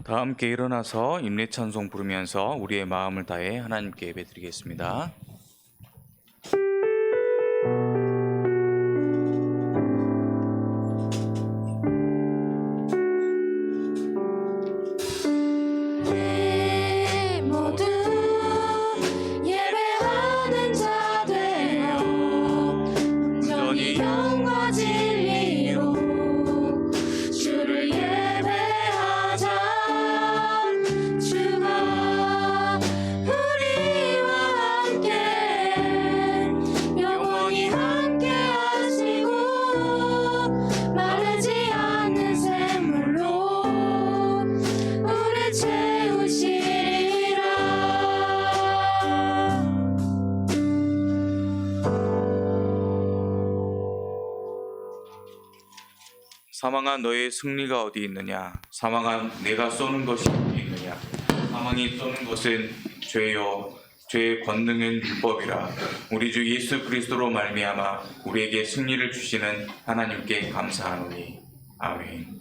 다 함께 일어나서 임례찬송 부르면서 우리의 마음을 다해 하나님께 예배드리겠습니다. 사망아 너의 승리가 어디 있느냐? 사망아 내가 쏘는 것이 어디 있느냐? 사망이 쏘는 것은 죄요 죄의 권능은 율법이라. 우리 주 예수 그리스도로 말미암아 우리에게 승리를 주시는 하나님께 감사하노니. 아멘.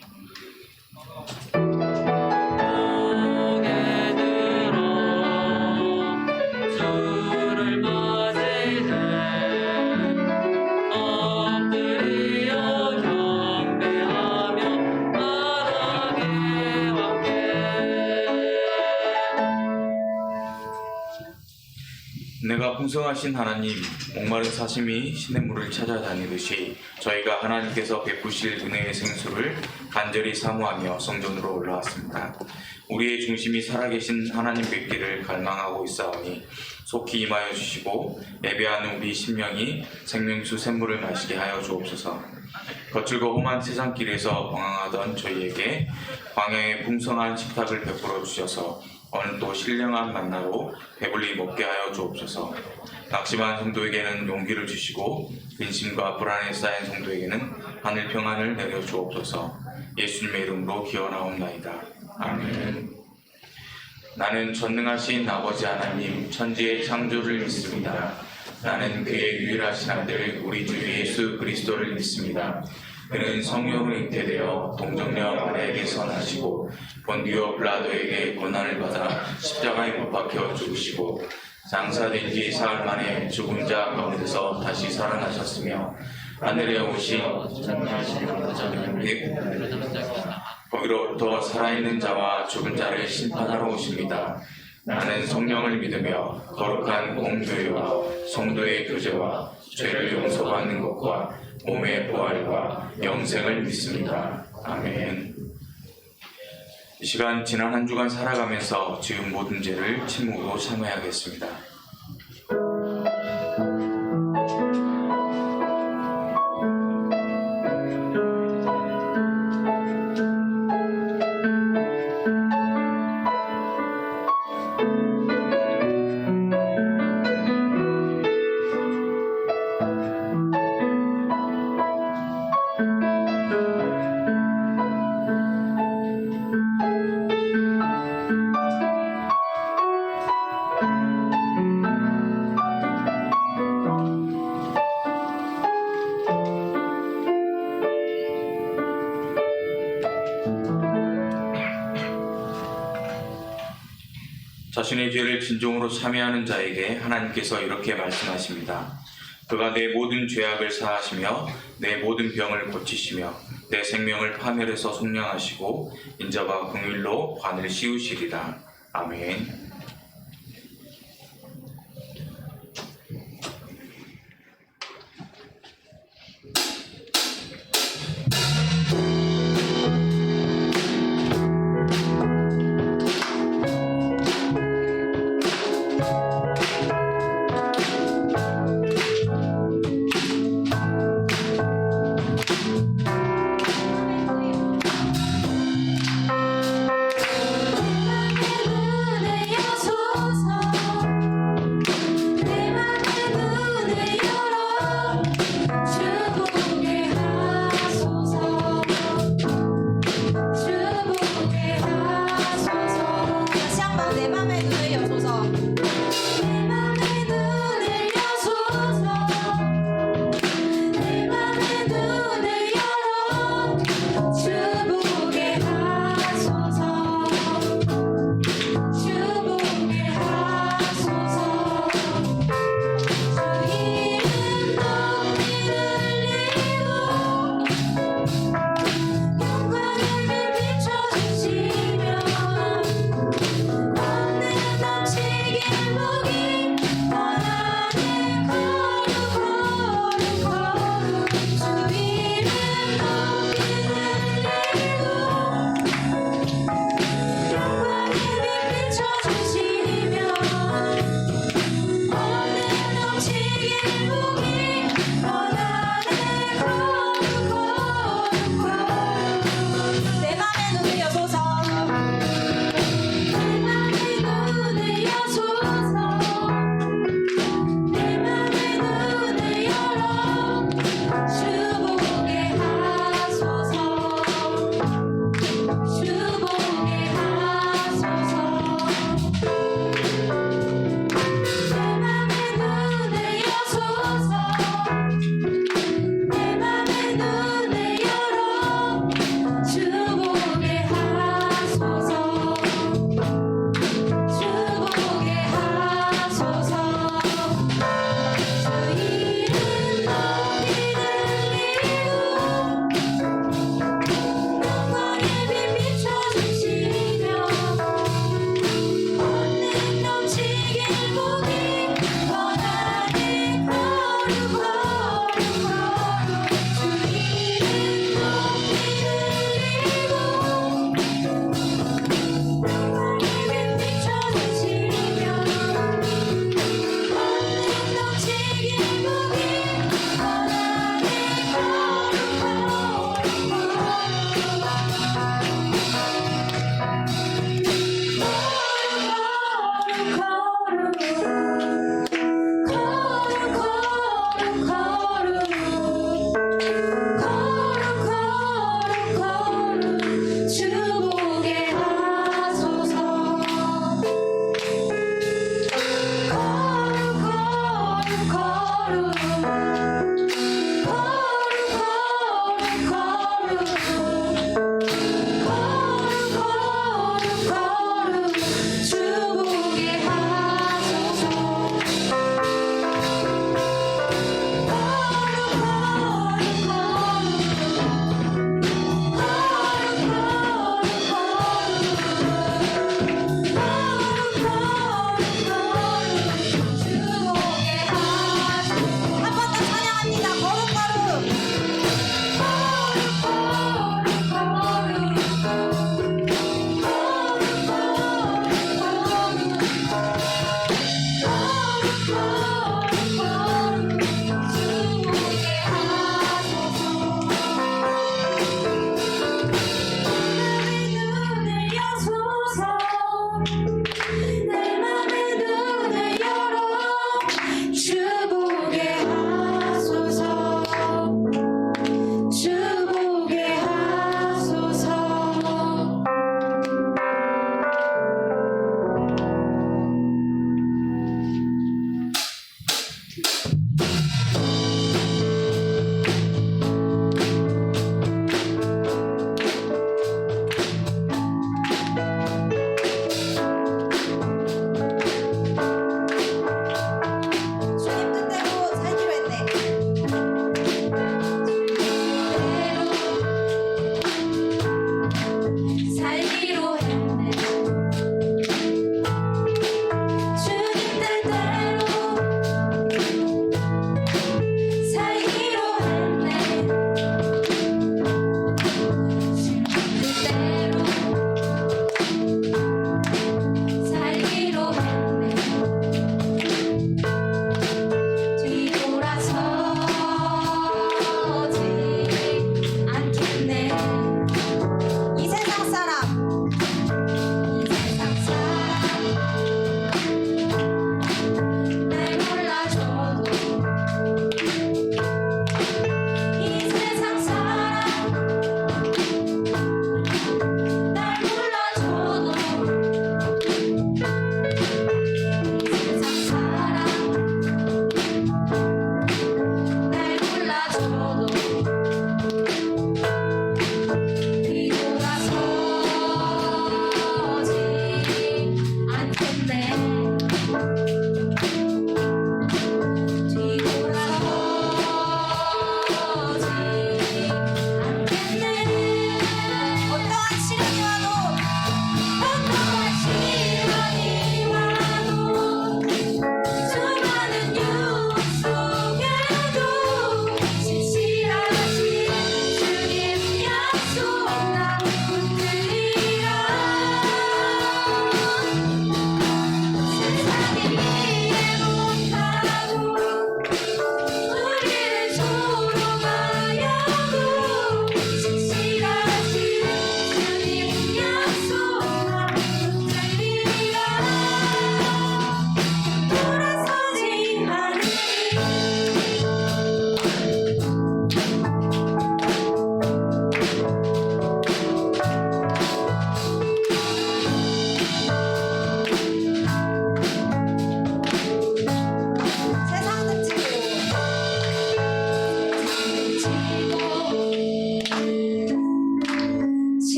내가 풍성하신 하나님, 목마른 사슴이 시냇물을 찾아다니듯이 저희가 하나님께서 베푸실 은혜의 생수를 간절히 사모하며 성전으로 올라왔습니다. 우리의 중심이 살아계신 하나님 뵙기를 갈망하고 있사오니 속히 임하여 주시고 예배하는 우리 심령이 생명수 샘물을 마시게 하여 주옵소서. 거칠고 험한 세상길에서 방황하던 저희에게 광야의 풍성한 식탁을 베풀어 주셔서 오늘 또 신령한 만나로 배불리 먹게 하여 주옵소서. 낙심한 성도에게는 용기를 주시고 근심과 불안에 쌓인 성도에게는 하늘 평안을 내려 주옵소서. 예수님의 이름으로 기원하옵나이다. 아멘. 나는 전능하신 아버지 하나님 천지의 창조를 믿습니다. 나는 그의 유일하신 아들 우리 주 예수 그리스도를 믿습니다. 그는 성령으로 잉태되어 동정녀 마리아에게서 나시고 본디오 빌라도에게 고난을 받아 십자가에 못 박혀 죽으시고 장사된 지 사흘 만에 죽은 자 가운데서 다시 살아나셨으며 하늘에 오신 거기로부터 살아있는 자와 죽은 자를 심판하러 오십니다. 나는 성령을 믿으며 거룩한 공교회와 성도의 교제와 죄를 용서받는 것과 몸의 부활과 영생을 믿습니다. 아멘. 이 시간 지난 한 주간 살아가면서 지은 모든 죄를 침묵으로 참아야겠습니다. 자신의 죄를 진정으로 참여하는 자에게 하나님께서 이렇게 말씀하십니다. 그가 내 모든 죄악을 사하시며 내 모든 병을 고치시며 내 생명을 파멸해서 속량하시고 인자와 긍휼로 관을 씌우시리라. 아멘. 내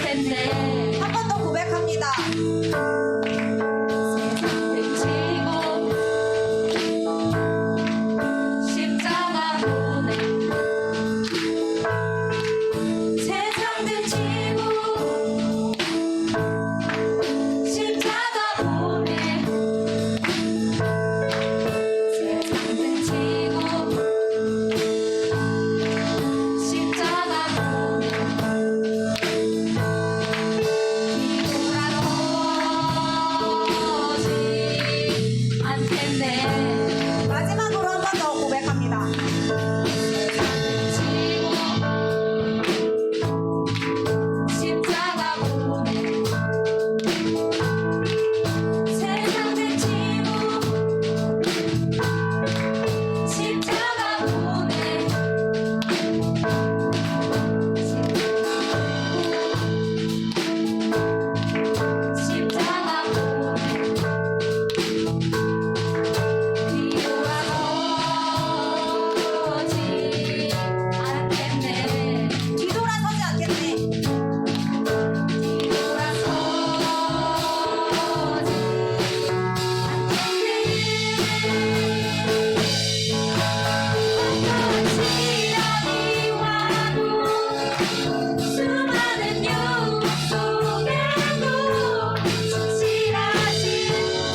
않겠네. 한 번 더 고백합니다. 지고 십자가 보내 세상 등지고 십자가 보내 세상 등지고 십자가 보내 뒤돌아서지 않겠네. 마지막으로 한 번 더 고백합니다. 지고 십자가 보내 세상 등지고 십자가 보내 십자가 보내 뒤돌아서지 않겠네. 뒤돌아서지 않겠네. 뒤돌아서지 않겠네. 와도 수많은 영웅 속에도 진실하신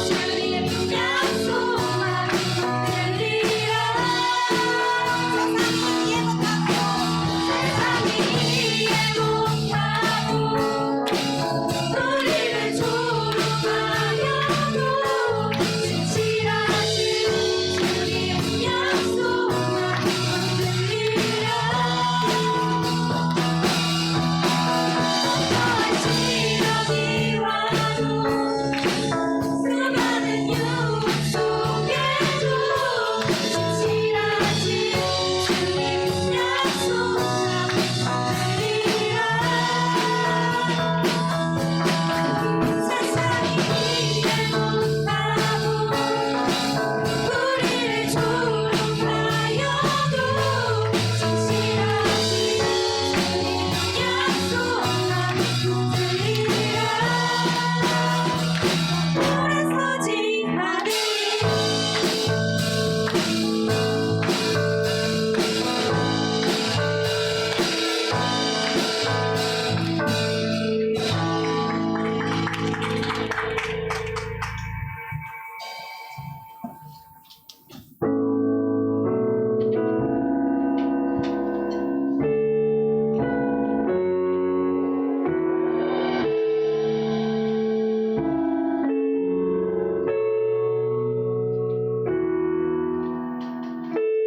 주님 약속만 들리라. 세상이 이해 못하고 세상이 이해 못하고 우리를 조롱하여도 진실하신 주님 약속만 들리라. 어떠한 시련이 와도 수많은 유혹 속에도 진실하신 주님 약속만 들리라. 세상이 이해 못하고 우리를 조롱하여도 진실하신 주님 약속만 들리라. 돌아서지 않으니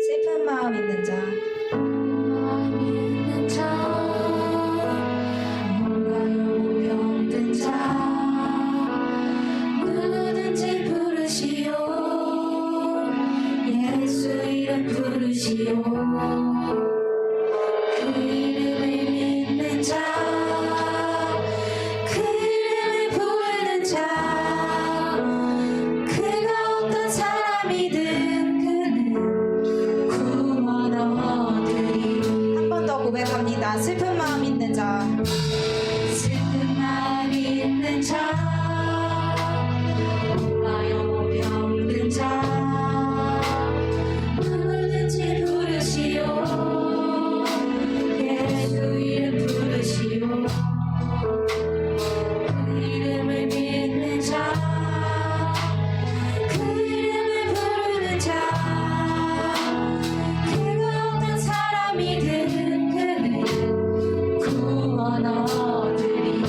슬픈 마음 있는 자. 마음 있는 자 뭔가요 병든 자 누구든지 부르시오. 예수 이름 부르시오. 그 이름을 믿는 자 그 이름을 부르는 자 그가 어떤 사람이든 그는 구원 얻으리. 한 번 더 고백합니다. 슬픈 마음 있는 자. 슬픈 마음 있는 자 몰라요 병든 자 누구든지 부르시오. 예수 이름 부르시오. 그 이름을 믿는 자 그 이름을 부르는 자 그가 어떤 사람이든 그는 구원 얻으리.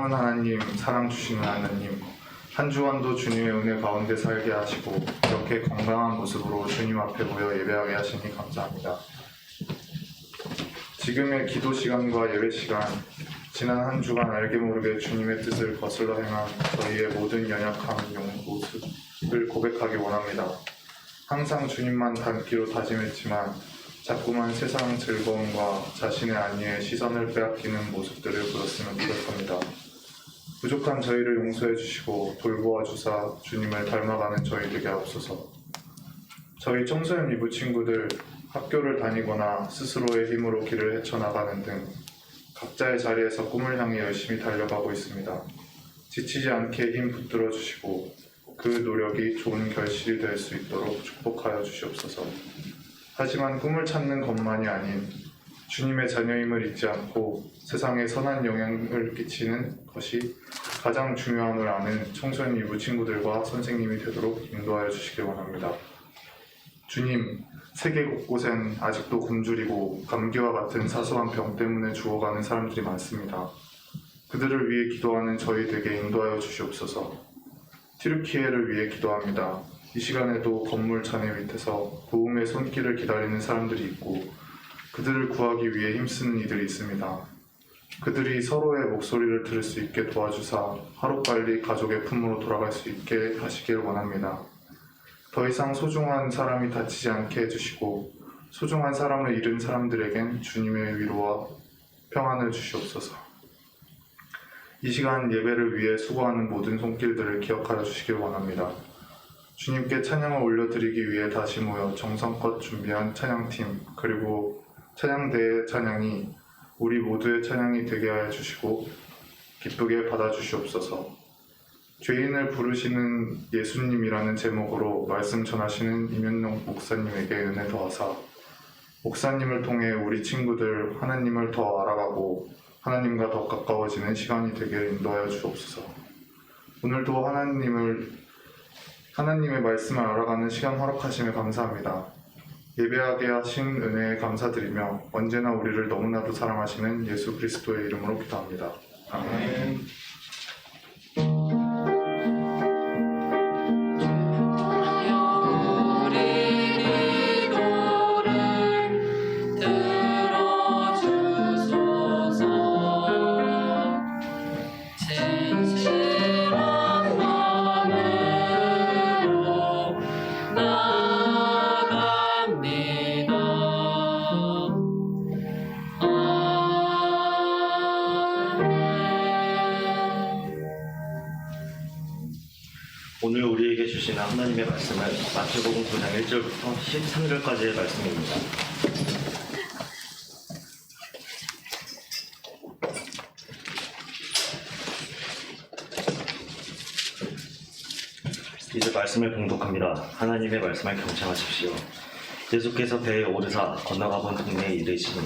놀라운 하나님, 사랑 주시는 하나님, 한 주간도 주님의 은혜 가운데 살게 하시고 이렇게 건강한 모습으로 주님 앞에 모여 예배하게 하시니 감사합니다. 지금의 기도 시간과 예배 시간, 지난 한 주간 알게 모르게 주님의 뜻을 거슬러 행한 저희의 모든 연약한 모습을 고백하기 원합니다. 항상 주님만 닮기로 다짐했지만 자꾸만 세상 즐거움과 자신의 안위에 시선을 빼앗기는 모습들을 보였으면 부족합니다. 부족한 저희를 용서해 주시고 돌보아 주사 주님을 닮아가는 저희 되게 하옵소서. 저희 청소년 이부 친구들 학교를 다니거나 스스로의 힘으로 길을 헤쳐나가는 등 각자의 자리에서 꿈을 향해 열심히 달려가고 있습니다. 지치지 않게 힘 붙들어 주시고 그 노력이 좋은 결실이 될 수 있도록 축복하여 주시옵소서. 하지만 꿈을 찾는 것만이 아닌 주님의 자녀임을 잊지 않고 세상에 선한 영향을 끼치는 것이 가장 중요함을 아는 청소년 이부 친구들과 선생님이 되도록 인도하여 주시길 원합니다. 주님, 세계 곳곳엔 아직도 굶주리고 감기와 같은 사소한 병 때문에 죽어가는 사람들이 많습니다. 그들을 위해 기도하는 저희 되게 인도하여 주시옵소서. 튀르키예를 위해 기도합니다. 이 시간에도 건물 잔해 밑에서 도움의 손길을 기다리는 사람들이 있고 그들을 구하기 위해 힘쓰는 이들이 있습니다. 그들이 서로의 목소리를 들을 수 있게 도와주사 하루빨리 가족의 품으로 돌아갈 수 있게 하시길 원합니다. 더 이상 소중한 사람이 다치지 않게 해주시고 소중한 사람을 잃은 사람들에겐 주님의 위로와 평안을 주시옵소서. 이 시간 예배를 위해 수고하는 모든 손길들을 기억하여 주시길 원합니다. 주님께 찬양을 올려드리기 위해 다시 모여 정성껏 준비한 찬양팀 그리고 찬양대의 찬양이 우리 모두의 찬양이 되게 하여 주시고 기쁘게 받아주시옵소서. 죄인을 부르시는 예수님이라는 제목으로 말씀 전하시는 임현용 목사님에게 은혜 더하사 목사님을 통해 우리 친구들 하나님을 더 알아가고 하나님과 더 가까워지는 시간이 되게 인도하여 주옵소서. 오늘도 하나님의 말씀을 알아가는 시간 허락하심에 감사합니다. 예배하게 하신 은혜에 감사드리며 언제나 우리를 너무나도 사랑하시는 예수 그리스도의 이름으로 기도합니다. 아멘. 오늘 우리에게 주시는 하나님의 말씀은 마태복음 9장 1절부터 13절까지의 말씀입니다. 이제 말씀을 봉독합니다. 하나님의 말씀을 경청하십시오. 예수께서 배에 오르사 건너가 본 동네에 이르시니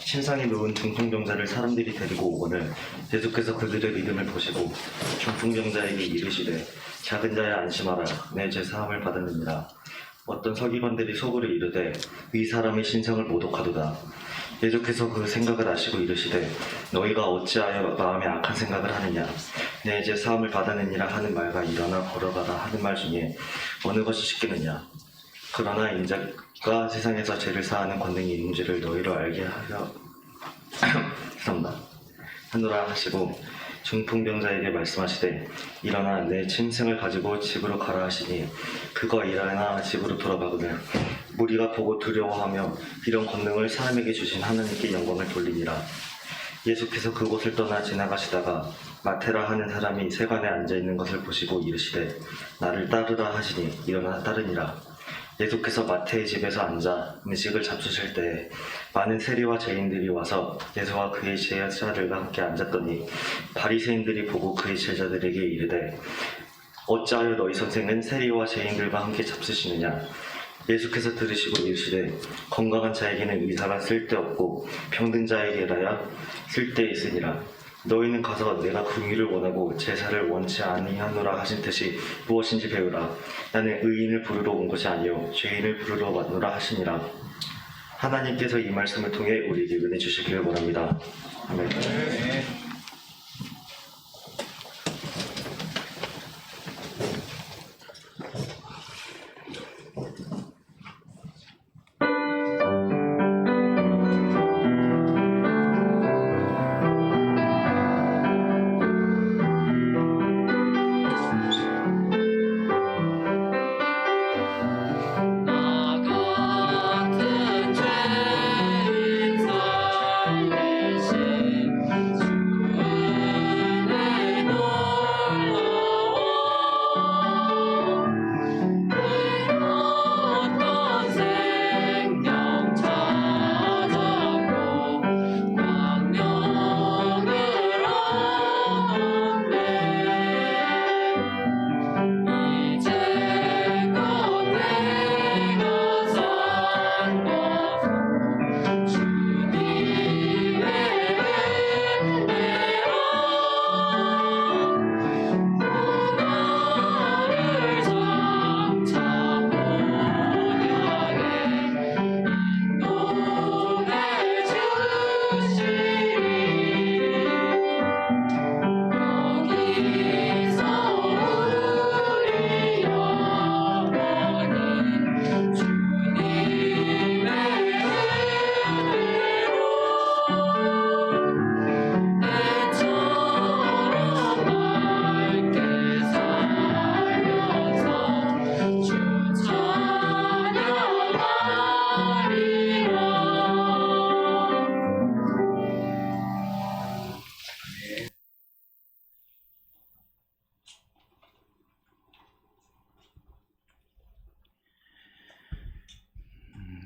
침상에 누운 중풍병자를 사람들이 데리고 오거늘 예수께서 그들의 믿음을 보시고 중풍병자에게 이르시되 작은 자야 안심하라 내 죄 사함을 받았느니라. 어떤 서기관들이 속으로 이르되 이 사람의 신성을 모독하도다. 예수께서 그 생각을 아시고 이르시되 너희가 어찌하여 마음에 악한 생각을 하느냐. 내 죄 사함을 받았느니라 하는 말과 일어나 걸어가라 하는 말 중에 어느 것이 쉽겠느냐. 그러나 인자가 세상에서 죄를 사하는 권능이 있는지를 너희로 알게 하려 하노라 하시고 중풍병자에게 말씀하시되 일어나 내 짐승을 가지고 집으로 가라 하시니 그가 일어나 집으로 돌아가거늘 무리가 보고 두려워하며 이런 권능을 사람에게 주신 하나님께 영광을 돌리니라. 예수께서 그곳을 떠나 지나가시다가 마테라 하는 사람이 세관에 앉아있는 것을 보시고 이르시되 나를 따르라 하시니 일어나 따르니라. 예수께서 마태의 집에서 앉아 음식을 잡수실 때 많은 세리와 죄인들이 와서 예수와 그의 제자들과 함께 앉았더니 바리새인들이 보고 그의 제자들에게 이르되 어찌하여 너희 선생은 세리와 죄인들과 함께 잡수시느냐. 예수께서 들으시고 이르시되 건강한 자에게는 의사가 쓸데없고 병든 자에게라야 쓸데있으니라. 너희는 가서 내가 긍휼을 원하고 제사를 원치 아니하노라 하신 뜻이 무엇인지 배우라. 나는 의인을 부르러 온 것이 아니요 죄인을 부르러 왔노라 하시니라. 하나님께서 이 말씀을 통해 우리에게 은혜 주시기를 원합니다. 아멘.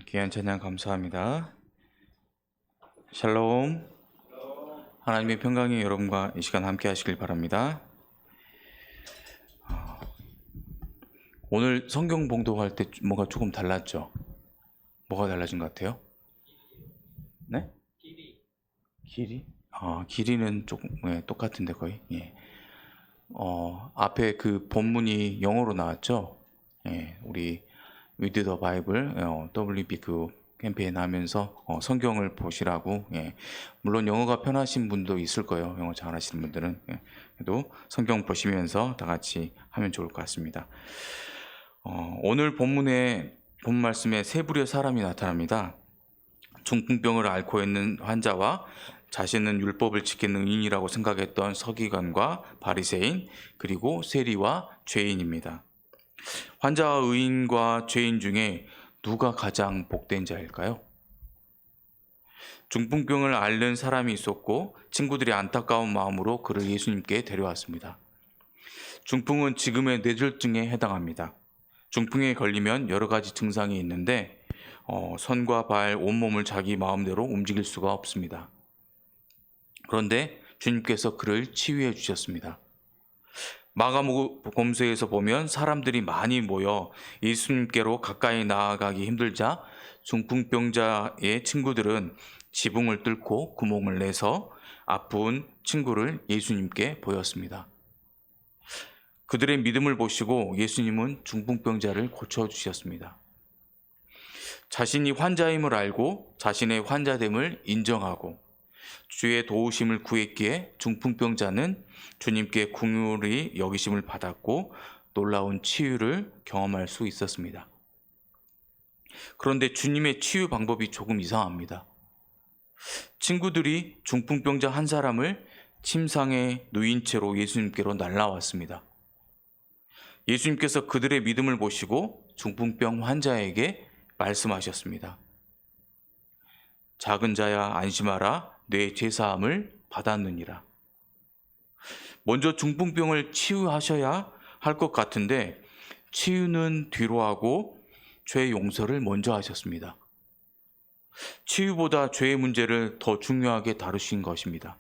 귀한 찬양 감사합니다. 샬롬. 하나님의 평강이 여러분과 이 시간 함께 하시길 바랍니다. 오늘 성경 봉독할 때 뭐가 조금 달랐죠? 뭐가 달라진 것 같아요? 네? 길이? 길이는 조금 똑같은데 거의. 예. 앞에 그 본문이 영어로 나왔죠. 예, 우리 위드 더 바이블 WB 그 캠페인 하면서 성경을 보시라고. 예. 물론 영어가 편하신 분도 있을 거예요. 영어 잘하시는 분들은. 예. 그래도 성경 보시면서 다 같이 하면 좋을 것 같습니다. 오늘 본 말씀에 세 부류의 사람이 나타납니다. 중풍병을 앓고 있는 환자와 자신은 율법을 지키는 의인이라고 생각했던 서기관과 바리새인, 그리고 세리와 죄인입니다. 환자와 의인과 죄인 중에 누가 가장 복된 자일까요? 중풍병을 앓는 사람이 있었고 친구들이 안타까운 마음으로 그를 예수님께 데려왔습니다. 중풍은 지금의 뇌졸중에 해당합니다. 중풍에 걸리면 여러 가지 증상이 있는데 손과 발, 온몸을 자기 마음대로 움직일 수가 없습니다. 그런데 주님께서 그를 치유해 주셨습니다. 마가복음서에서 보면 사람들이 많이 모여 예수님께로 가까이 나아가기 힘들자 중풍병자의 친구들은 지붕을 뚫고 구멍을 내서 아픈 친구를 예수님께 보였습니다. 그들의 믿음을 보시고 예수님은 중풍병자를 고쳐주셨습니다. 자신이 환자임을 알고 자신의 환자됨을 인정하고 주의 도우심을 구했기에 중풍병자는 주님께 긍휼히 여기심을 받았고 놀라운 치유를 경험할 수 있었습니다. 그런데 주님의 치유 방법이 조금 이상합니다. 친구들이 중풍병자 한 사람을 침상에 누인 채로 예수님께로 날라왔습니다. 예수님께서 그들의 믿음을 보시고 중풍병 환자에게 말씀하셨습니다. 작은 자야 안심하라, 내 죄사함을 받았느니라. 먼저 중풍병을 치유하셔야 할 것 같은데 치유는 뒤로 하고 죄 용서를 먼저 하셨습니다. 치유보다 죄의 문제를 더 중요하게 다루신 것입니다.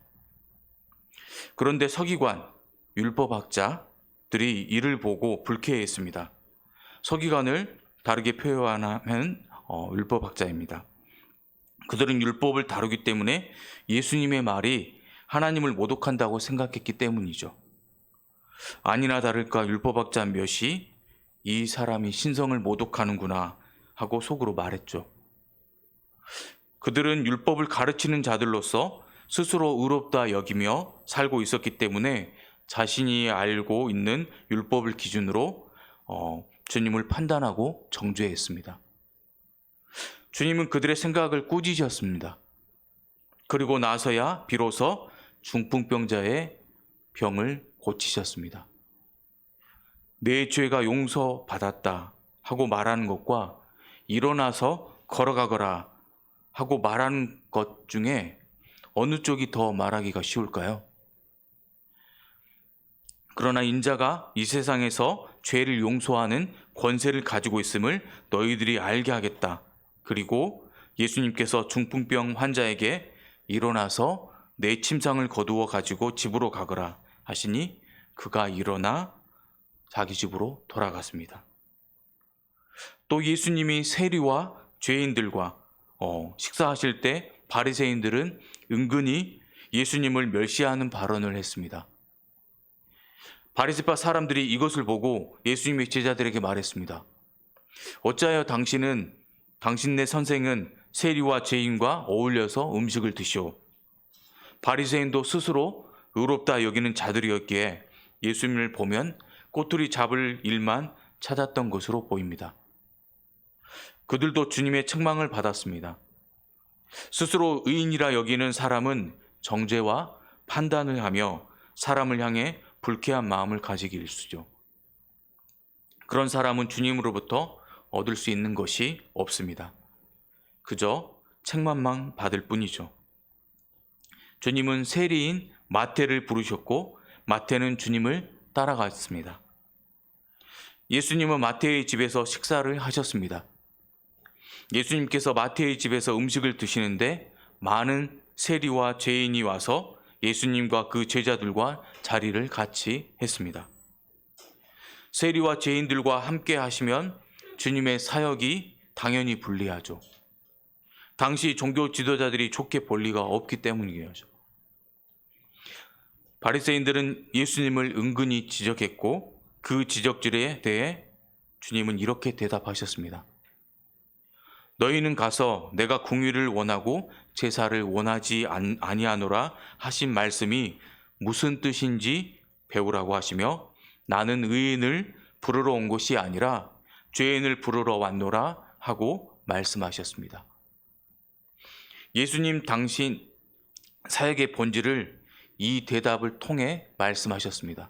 그런데 서기관, 율법학자들이 이를 보고 불쾌했습니다. 서기관을 다르게 표현하면 율법학자입니다. 그들은 율법을 다루기 때문에 예수님의 말이 하나님을 모독한다고 생각했기 때문이죠. 아니나 다를까 율법학자 몇이 이 사람이 신성을 모독하는구나 하고 속으로 말했죠. 그들은 율법을 가르치는 자들로서 스스로 의롭다 여기며 살고 있었기 때문에 자신이 알고 있는 율법을 기준으로 주님을 판단하고 정죄했습니다. 주님은 그들의 생각을 꾸짖으셨습니다. 그리고 나서야 비로소 중풍병자의 병을 고치셨습니다. 내 죄가 용서받았다 하고 말하는 것과 일어나서 걸어가거라 하고 말하는 것 중에 어느 쪽이 더 말하기가 쉬울까요? 그러나 인자가 이 세상에서 죄를 용서하는 권세를 가지고 있음을 너희들이 알게 하겠다. 그리고 예수님께서 중풍병 환자에게 일어나서 내 침상을 거두어 가지고 집으로 가거라 하시니 그가 일어나 자기 집으로 돌아갔습니다. 또 예수님이 세리와 죄인들과 식사하실 때 바리새인들은 은근히 예수님을 멸시하는 발언을 했습니다. 바리새파 사람들이 이것을 보고 예수님의 제자들에게 말했습니다. 어찌하여 당신네 선생은 세리와 죄인과 어울려서 음식을 드시오. 바리새인도 스스로 의롭다 여기는 자들이었기에 예수님을 보면 꼬투리 잡을 일만 찾았던 것으로 보입니다. 그들도 주님의 책망을 받았습니다. 스스로 의인이라 여기는 사람은 정죄와 판단을 하며 사람을 향해 불쾌한 마음을 가지기 일쑤죠. 그런 사람은 주님으로부터 얻을 수 있는 것이 없습니다. 그저 책망만 받을 뿐이죠. 주님은 세리인 마태를 부르셨고 마태는 주님을 따라갔습니다. 예수님은 마태의 집에서 식사를 하셨습니다. 예수님께서 마태의 집에서 음식을 드시는데 많은 세리와 죄인이 와서 예수님과 그 제자들과 자리를 같이 했습니다. 세리와 죄인들과 함께 하시면 주님의 사역이 당연히 불리하죠. 당시 종교 지도자들이 좋게 볼 리가 없기 때문이죠. 바리새인들은 예수님을 은근히 지적했고 그 지적질에 대해 주님은 이렇게 대답하셨습니다. 너희는 가서 내가 궁유를 원하고 제사를 원하지 아니하노라 하신 말씀이 무슨 뜻인지 배우라고 하시며 나는 의인을 부르러 온 것이 아니라 죄인을 부르러 왔노라 하고 말씀하셨습니다. 예수님 당신 사역의 본질을 이 대답을 통해 말씀하셨습니다.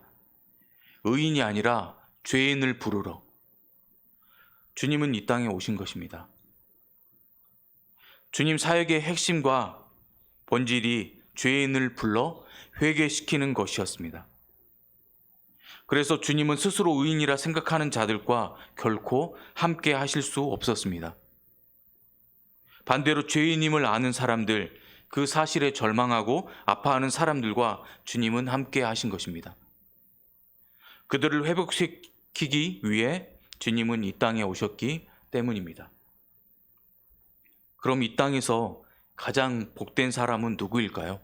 의인이 아니라 죄인을 부르러. 주님은 이 땅에 오신 것입니다. 주님 사역의 핵심과 본질이 죄인을 불러 회개시키는 것이었습니다. 그래서 주님은 스스로 의인이라 생각하는 자들과 결코 함께 하실 수 없었습니다. 반대로 죄인임을 아는 사람들, 그 사실에 절망하고 아파하는 사람들과 주님은 함께 하신 것입니다. 그들을 회복시키기 위해 주님은 이 땅에 오셨기 때문입니다. 그럼 이 땅에서 가장 복된 사람은 누구일까요?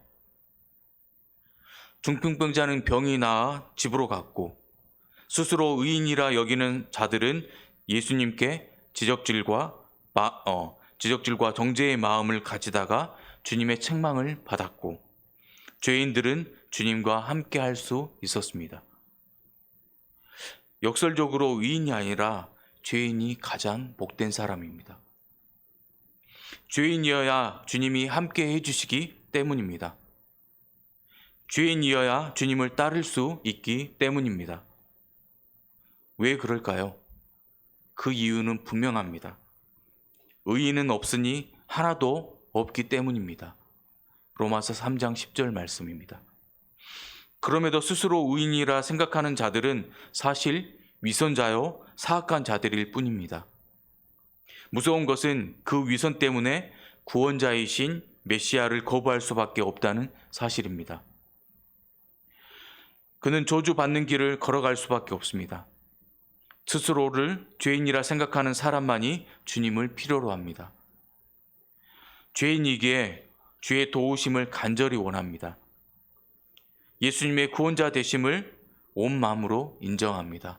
중풍병자는 병이 나아 집으로 갔고 스스로 의인이라 여기는 자들은 예수님께 지적질과 정죄의 마음을 가지다가 주님의 책망을 받았고 죄인들은 주님과 함께 할 수 있었습니다. 역설적으로 의인이 아니라 죄인이 가장 복된 사람입니다. 죄인이어야 주님이 함께 해주시기 때문입니다. 죄인이어야 주님을 따를 수 있기 때문입니다. 왜 그럴까요? 그 이유는 분명합니다. 의인은 없으니 하나도 없기 때문입니다. 로마서 3장 10절 말씀입니다. 그럼에도 스스로 의인이라 생각하는 자들은 사실 위선자요 사악한 자들일 뿐입니다. 무서운 것은 그 위선 때문에 구원자이신 메시아를 거부할 수밖에 없다는 사실입니다. 그는 저주받는 길을 걸어갈 수밖에 없습니다. 스스로를 죄인이라 생각하는 사람만이 주님을 필요로 합니다. 죄인이기에 주의 도우심을 간절히 원합니다. 예수님의 구원자 되심을 온 마음으로 인정합니다.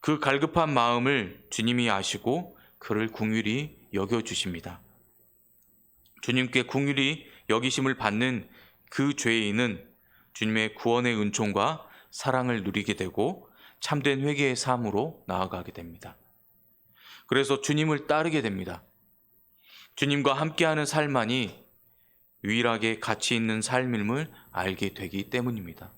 그 갈급한 마음을 주님이 아시고 그를 긍휼히 여겨주십니다. 주님께 긍휼히 여기심을 받는 그 죄인은 주님의 구원의 은총과 사랑을 누리게 되고 참된 회개의 삶으로 나아가게 됩니다. 그래서 주님을 따르게 됩니다. 주님과 함께하는 삶만이 유일하게 가치 있는 삶임을 알게 되기 때문입니다.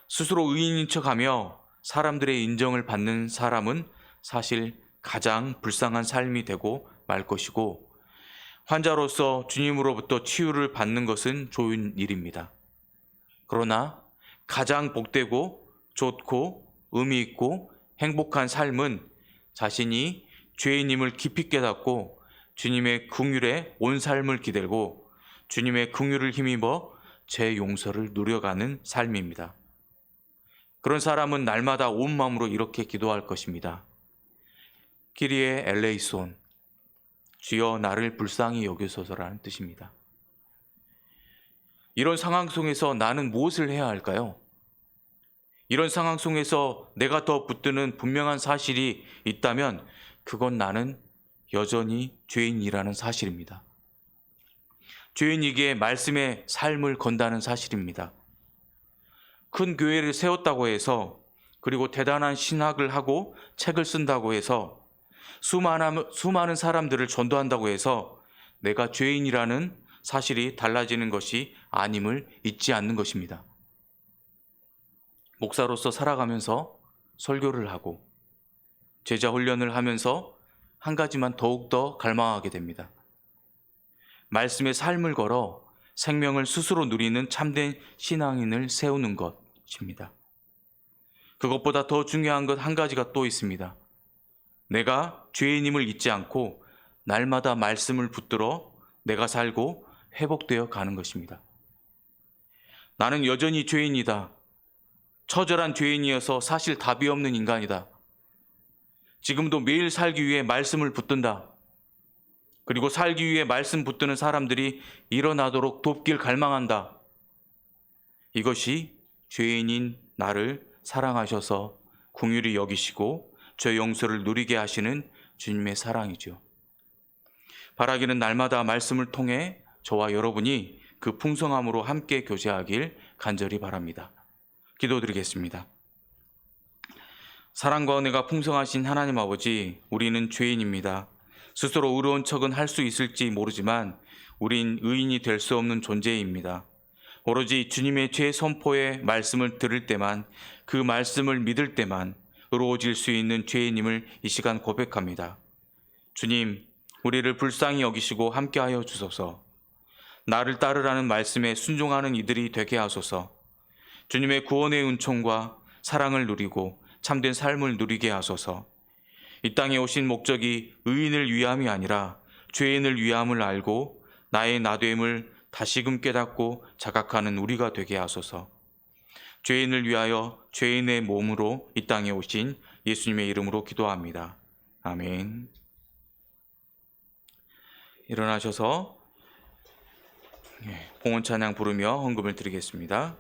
스스로 의인인 척하며 사람들의 인정을 받는 사람은 사실 가장 불쌍한 삶이 되고 말 것이고 환자로서 주님으로부터 치유를 받는 것은 좋은 일입니다. 그러나 가장 복되고 좋고 의미 있고 행복한 삶은 자신이 죄인임을 깊이 깨닫고 주님의 긍휼에 온 삶을 기대고 주님의 긍휼을 힘입어 제 용서를 누려가는 삶입니다. 그런 사람은 날마다 온 마음으로 이렇게 기도할 것입니다. 키리에 엘레이손, 주여 나를 불쌍히 여기소서라는 뜻입니다. 이런 상황 속에서 나는 무엇을 해야 할까요? 이런 상황 속에서 내가 더 붙드는 분명한 사실이 있다면 그건 나는 여전히 죄인이라는 사실입니다. 죄인이기에 말씀의 삶을 건다는 사실입니다. 큰 교회를 세웠다고 해서 그리고 대단한 신학을 하고 책을 쓴다고 해서 수많은 사람들을 전도한다고 해서 내가 죄인이라는 사실이 달라지는 것이 아님을 잊지 않는 것입니다. 목사로서 살아가면서 설교를 하고 제자 훈련을 하면서 한 가지만 더욱더 갈망하게 됩니다. 말씀의 삶을 걸어 생명을 스스로 누리는 참된 신앙인을 세우는 것입니다. 그것보다 더 중요한 것 한 가지가 또 있습니다. 내가 죄인임을 잊지 않고 날마다 말씀을 붙들어 내가 살고 회복되어 가는 것입니다. 나는 여전히 죄인이다. 처절한 죄인이어서 사실 답이 없는 인간이다. 지금도 매일 살기 위해 말씀을 붙든다. 그리고 살기 위해 말씀 붙드는 사람들이 일어나도록 돕길 갈망한다. 이것이 죄인인 나를 사랑하셔서 긍휼히 여기시고 저 용서를 누리게 하시는 주님의 사랑이죠. 바라기는 날마다 말씀을 통해 저와 여러분이 그 풍성함으로 함께 교제하길 간절히 바랍니다. 기도드리겠습니다. 사랑과 은혜가 풍성하신 하나님 아버지, 우리는 죄인입니다. 스스로 의로운 척은 할 수 있을지 모르지만 우린 의인이 될 수 없는 존재입니다. 오로지 주님의 죄 선포의 말씀을 들을 때만, 그 말씀을 믿을 때만 의로워질 수 있는 죄인임을 이 시간 고백합니다. 주님, 우리를 불쌍히 여기시고 함께하여 주소서. 나를 따르라는 말씀에 순종하는 이들이 되게 하소서. 주님의 구원의 은총과 사랑을 누리고 참된 삶을 누리게 하소서. 이 땅에 오신 목적이 의인을 위함이 아니라 죄인을 위함을 알고 나의 나됨을 다시금 깨닫고 자각하는 우리가 되게 하소서. 죄인을 위하여 죄인의 몸으로 이 땅에 오신 예수님의 이름으로 기도합니다. 아멘. 일어나셔서 봉헌 찬양 부르며 헌금을 드리겠습니다.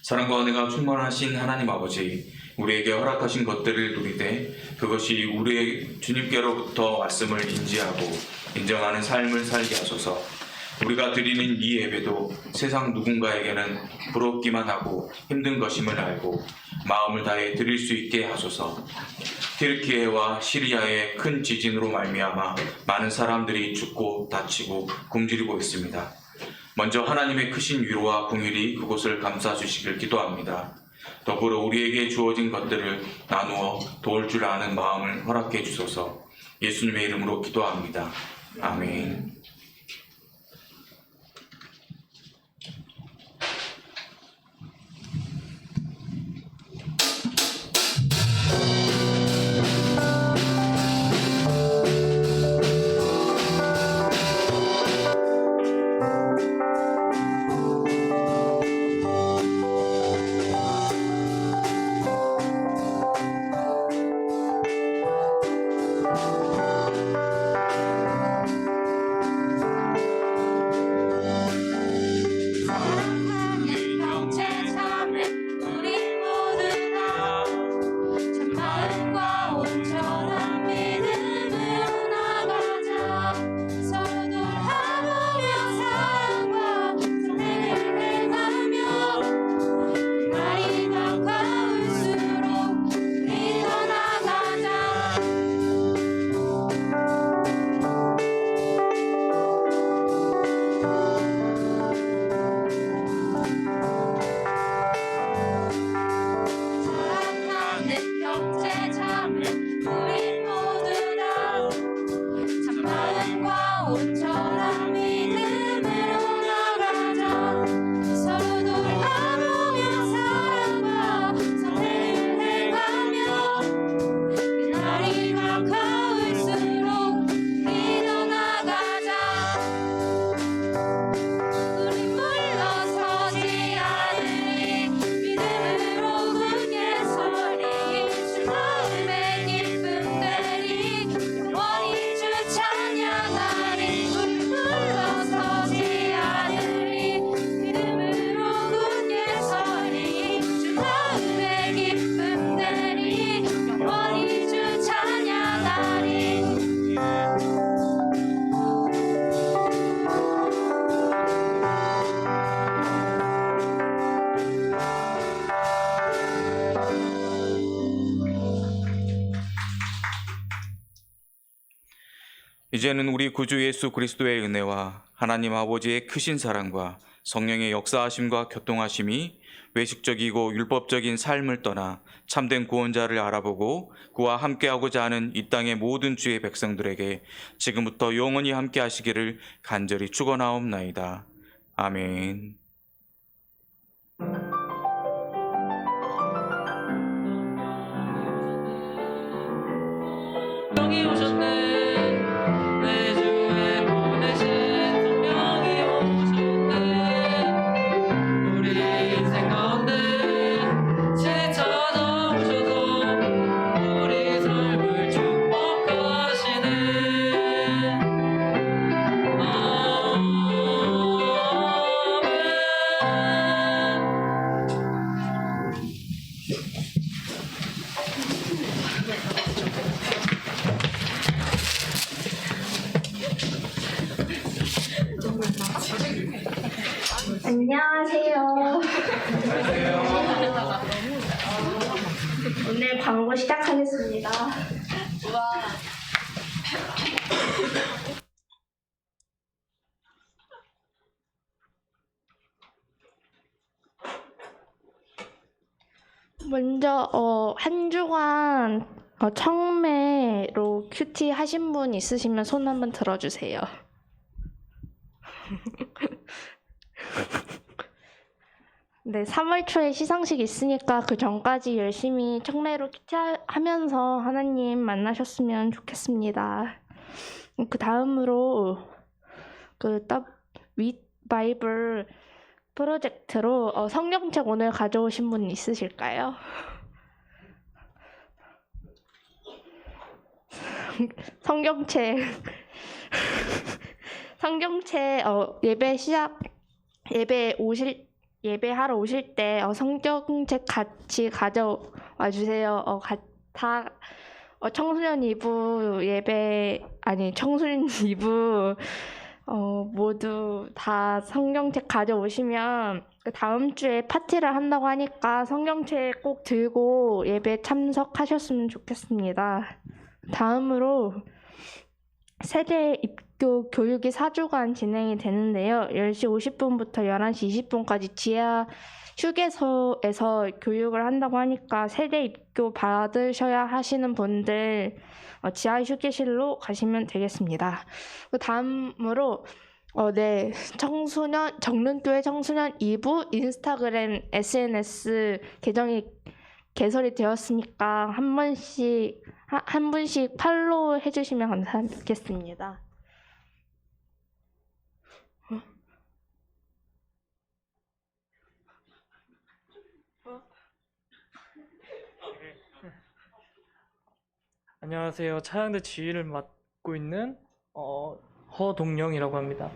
사랑과 은혜가 충만하신 하나님 아버지, 우리에게 허락하신 것들을 누리되 그것이 우리의 주님께로부터 말씀을 인지하고 인정하는 삶을 살게 하소서. 우리가 드리는 이 예배도 세상 누군가에게는 부럽기만 하고 힘든 것임을 알고 마음을 다해 드릴 수 있게 하소서. 튀르키예와 시리아의 큰 지진으로 말미암아 많은 사람들이 죽고 다치고 굶주리고 있습니다. 먼저 하나님의 크신 위로와 긍휼이 그곳을 감싸주시길 기도합니다. 더불어 우리에게 주어진 것들을 나누어 도울 줄 아는 마음을 허락해 주소서. 예수님의 이름으로 기도합니다. 아멘. 찬양하리 이제는 우리 구주 예수 그리스도의 은혜와 하나님 아버지의 크신 사랑과 성령의 역사하심과 교통하심이 외식적이고 율법적인 삶을 떠나 참된 구원자를 알아보고 그와 함께하고자 하는 이 땅의 모든 주의 백성들에게 지금부터 영원히 함께 하시기를 간절히 축원하옵나이다. 아멘. 성령이 오셨네. 내 주에 보내신 성령이 오셨네. 우리 인생 가운데 찾아오셔서 우리 삶을 축복하시네. 안녕하세요. 오늘 광고 시작하겠습니다. 먼저 한 주간 청매로 큐티 하신 분 있으시면 손 한번 들어주세요. 네, 3월 초에 시상식 있으니까 그 전까지 열심히 청매로 큐티하면서 하나님 만나셨으면 좋겠습니다. 그 다음으로 윗 바이블 프로젝트로 성경책 오늘 가져오신 분 있으실까요? 성경책 예배하러 오실 때 성경책 같이 가져와 주세요. 청소년 2부 모두 다 성경책 가져오시면 그 다음 주에 파티를 한다고 하니까 성경책 꼭 들고 예배 참석하셨으면 좋겠습니다. 다음으로 세대 입교 교육이 4주간 진행이 되는데요. 10시 50분부터 11시 20분까지 지하 휴게소에서 교육을 한다고 하니까 세대 입교 받으셔야 하시는 분들 지하 휴게실로 가시면 되겠습니다. 그 다음으로 정릉교회 청소년 2부 인스타그램 SNS 계정이 개설이 되었으니까 한 분씩 팔로우 해주시면 감사하겠습니다. 안녕하세요. 차양대 지휘를 맡고 있는 허동영이라고 합니다.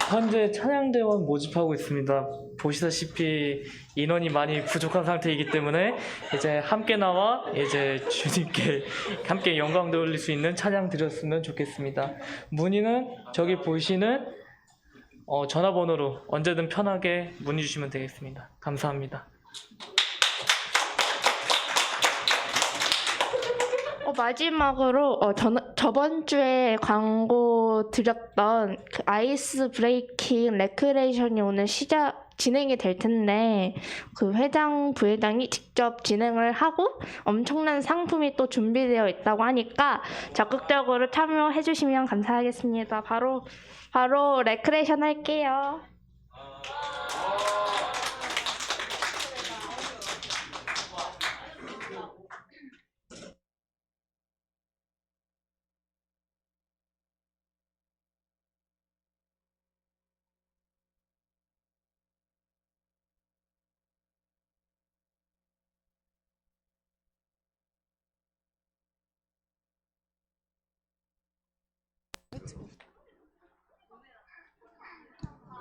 현재 찬양대원 모집하고 있습니다. 보시다시피 인원이 많이 부족한 상태이기 때문에 이제 함께 나와 이제 주님께 함께 영광 돌릴 수 있는 찬양 드렸으면 좋겠습니다. 문의는 저기 보이시는 전화번호로 언제든 편하게 문의 주시면 되겠습니다. 감사합니다. 마지막으로 저번 주에 광고 드렸던 그 아이스 브레이킹 레크레이션이 오늘 진행이 될 텐데 그 회장 부회장이 직접 진행을 하고 엄청난 상품이 또 준비되어 있다고 하니까 적극적으로 참여해 주시면 감사하겠습니다. 바로 레크레이션 할게요.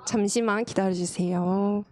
잠시만 기다려주세요.